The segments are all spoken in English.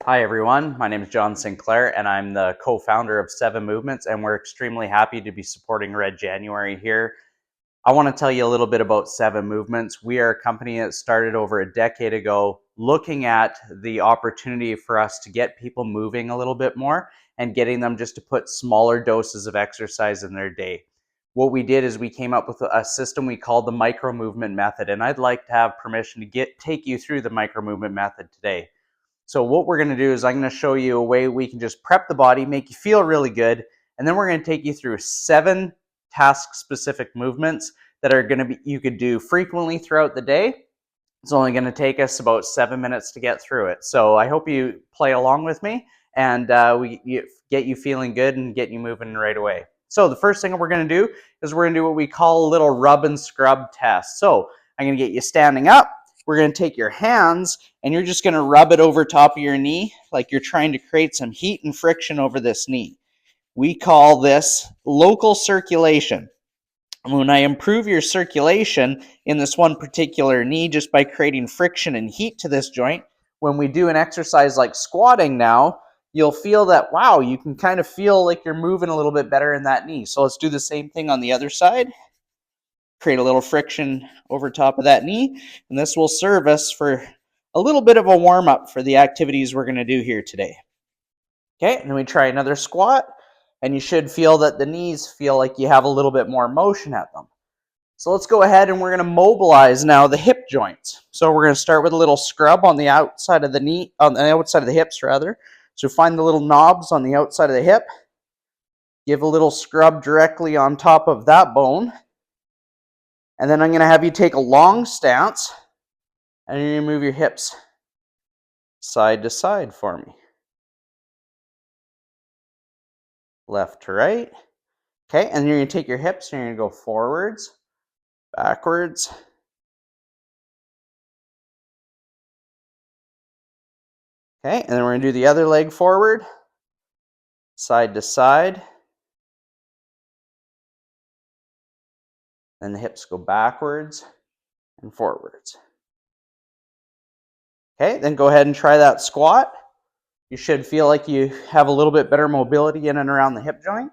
Hi everyone, my name is John Sinclair and I'm the co-founder of Seven Movements, and we're extremely happy to be supporting Red January here. I want to tell you a little bit about Seven Movements. We are a company that started over a decade ago looking at the opportunity for us to get people moving a little bit more and getting them just to put smaller doses of exercise in their day. What we did is we came up with a system we called the micro movement method, and I'd like to have permission to take you through the micro movement method today. So what we're going to do is I'm going to show you a way we can just prep the body, make you feel really good, and then we're going to take you through 7 task-specific movements that are going to be you could do frequently throughout the day. It's only going to take us about 7 minutes to get through it. So I hope you play along with me and get you feeling good and get you moving right away. So the first thing we're going to do is we're going to do what we call a little rub and scrub test. So I'm going to get you standing up. We're going to take your hands and you're just going to rub it over top of your knee like you're trying to create some heat and friction over this knee. We call this local circulation. When I improve your circulation in this one particular knee just by creating friction and heat to this joint, when we do an exercise like squatting now, you'll feel that, wow, you can kind of feel like you're moving a little bit better in that knee. So let's do the same thing on the other side. Create a little friction over top of that knee, and this will serve us for a little bit of a warm-up for the activities we're going to do here today. Okay, and then we try another squat, and you should feel that the knees feel like you have a little bit more motion at them. So let's go ahead and we're going to mobilize now the hip joints. So we're going to start with a little scrub on the outside of the knee, on the outside of the hips rather. So find the little knobs on the outside of the hip. Give a little scrub directly on top of that bone. And then I'm going to have you take a long stance and you're going to move your hips side to side for me. Left to right. Okay, and you're going to take your hips and you're going to go forwards, backwards. Okay, and then we're going to do the other leg forward, side to side. Then the hips go backwards and forwards. Okay, then go ahead and try that squat. You should feel like you have a little bit better mobility in and around the hip joint.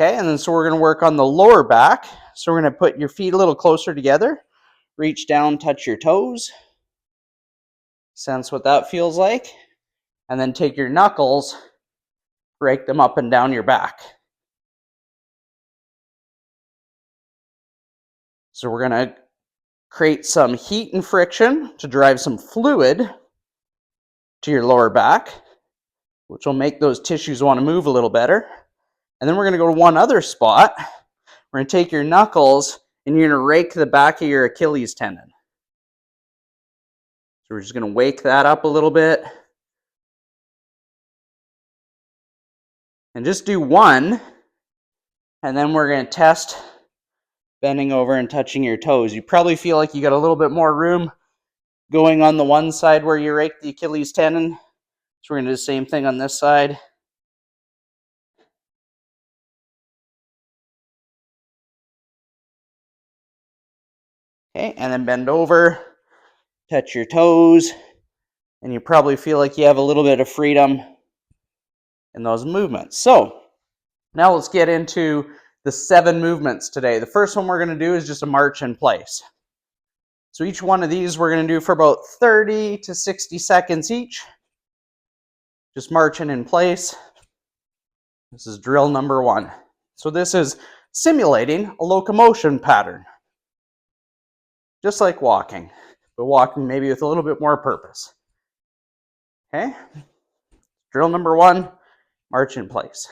Okay, and then so we're going to work on the lower back. So we're going to put your feet a little closer together. Reach down, touch your toes. Sense what that feels like. And then take your knuckles, break them up and down your back. So we're going to create some heat and friction to drive some fluid to your lower back, which will make those tissues want to move a little better. And then we're going to go to one other spot. We're going to take your knuckles and you're going to rake the back of your Achilles tendon. So we're just going to wake that up a little bit. And just do one. And then we're going to test bending over and touching your toes. You probably feel like you got a little bit more room going on the one side where you rake the Achilles tendon. So we're going to do the same thing on this side. Okay, and then bend over, touch your toes, and you probably feel like you have a little bit of freedom in those movements. So now let's get into the 7 movements today. The first one we're going to do is just a march in place. So each one of these we're going to do for about 30 to 60 seconds each. Just marching in place. This is drill number 1. So this is simulating a locomotion pattern. Just like walking, but walking maybe with a little bit more purpose. Okay? Drill number 1, march in place.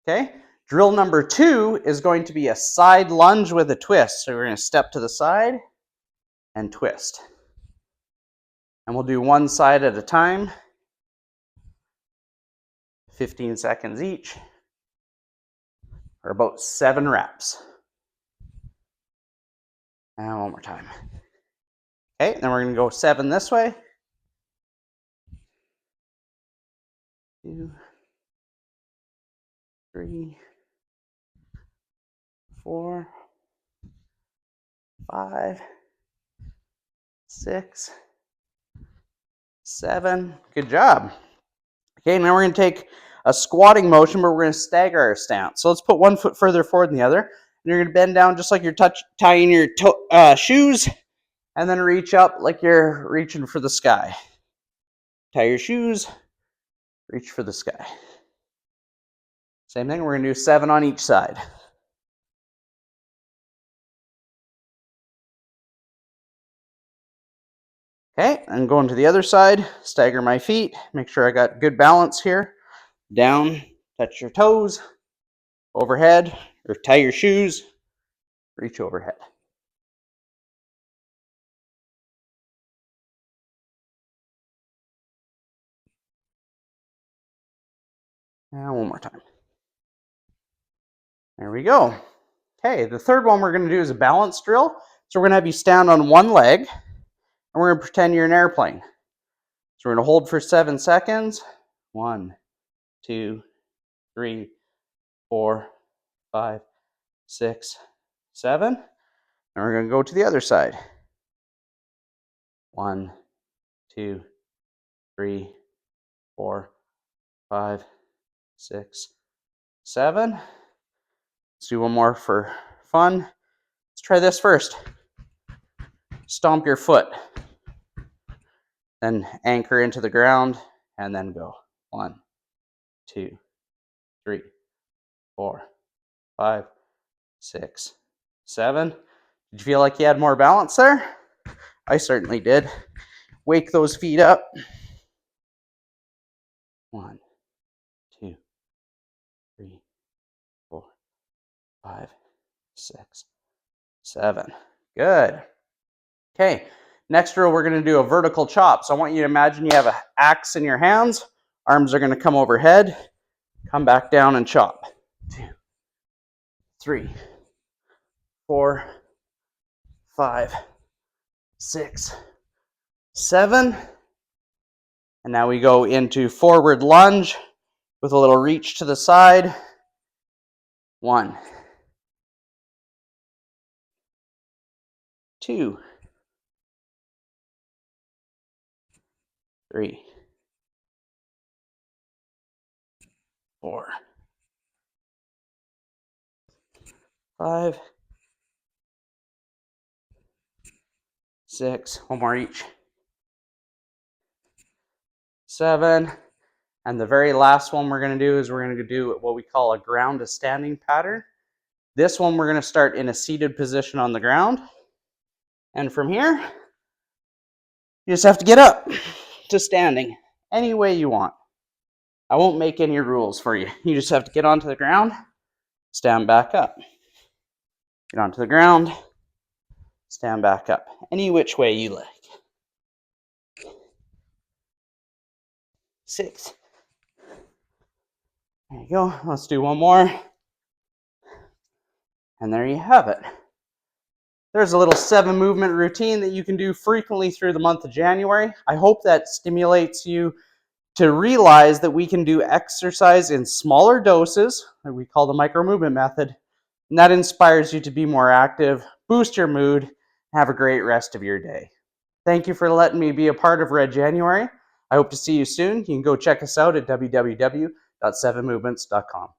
Okay? Drill number 2 is going to be a side lunge with a twist. So we're going to step to the side and twist. And we'll do one side at a time. 15 seconds each, or about 7 reps. And one more time. Okay, then we're going to go 7 this way. 2, 3, 4, 5, 6, 7. Good job. Okay, now we're going to take a squatting motion, but we're going to stagger our stance. So let's put one foot further forward than the other. And you're going to bend down just like you're tying your shoes, and then reach up like you're reaching for the sky. Tie your shoes, reach for the sky. Same thing, we're going to do 7 on each side. Okay, and going to the other side, stagger my feet, make sure I got good balance here. Down, touch your toes, overhead, or tie your shoes, reach overhead. And one more time. There we go. Okay, the third one we're going to do is a balance drill. So we're going to have you stand on one leg, and we're going to pretend you're an airplane. So we're going to hold for 7 seconds. 1, 2, 3, 4, 5, 6, 7. And we're going to go to the other side. 1, 2, 3, 4, 5, 6, 7. Let's do one more for fun. Let's try this first. Stomp your foot. Then anchor into the ground and then go. 1, 2, 3, 4, 5, 6, 7. Did you feel like you had more balance there? I certainly did. Wake those feet up. 1, 2, 3, 4, 5, 6, 7. Good. Okay, next drill we're going to do a vertical chop. So I want you to imagine you have an axe in your hands. Arms are going to come overhead. Come back down and chop. 2, 3, 4, 5, 6, 7. And now we go into forward lunge with a little reach to the side. 1, 2, 3, 4, 5, 6. One more each. 7. And the very last one we're going to do is we're going to do what we call a ground to standing pattern. This one we're going to start in a seated position on the ground. And from here, you just have to get up to standing any way you want. I won't make any rules for you. You just have to get onto the ground, stand back up. Get onto the ground, stand back up. Any which way you like. 6. There you go. Let's do one more. And there you have it. There's a little 7 movement routine that you can do frequently through the month of January. I hope that stimulates you to realize that we can do exercise in smaller doses, that we call the micro movement method, and that inspires you to be more active, boost your mood, and have a great rest of your day. Thank you for letting me be a part of Red January. I hope to see you soon. You can go check us out at www.7movements.com.